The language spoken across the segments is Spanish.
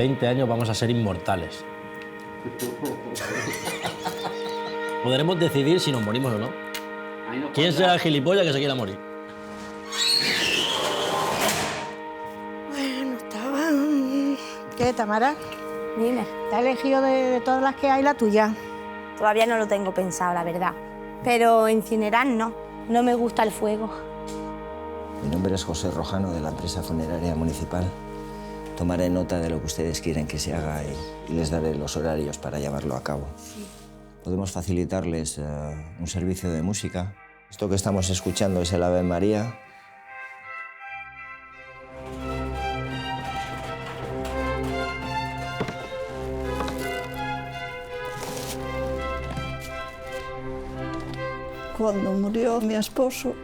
20 años vamos a ser inmortales. Podremos decidir si nos morimos o no. ¿Quién será el gilipollas que se quiera morir? Bueno, estaba... ¿Qué, Tamara? Dime. ¿Te has elegido de todas las que hay la tuya? Todavía no lo tengo pensado, la verdad. Pero incinerar no. No me gusta el fuego. Mi nombre es José Rojano, de la empresa funeraria municipal. Tomaré nota de lo que ustedes quieren que se haga y les daré los horarios para llevarlo a cabo. Sí. Podemos facilitarles un servicio de música. Esto que estamos escuchando es el Ave María. Cuando murió mi esposo,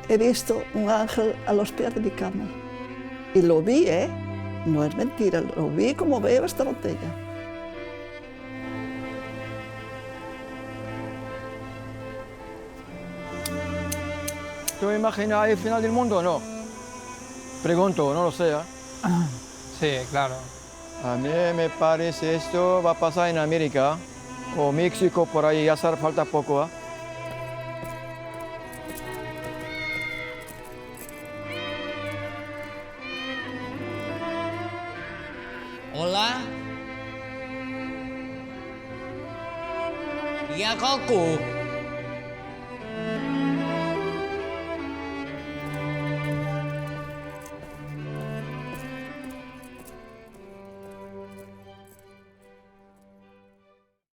he visto un ángel a los pies de mi cama. Y lo vi, ¿eh? No es mentira, lo vi como veo esta botella. ¿Tú imaginas el final del mundo o no? Pregunto, no lo sé. Sí, claro. A mí me parece esto va a pasar en América o México, por ahí ya falta poco. Hola. Iya kau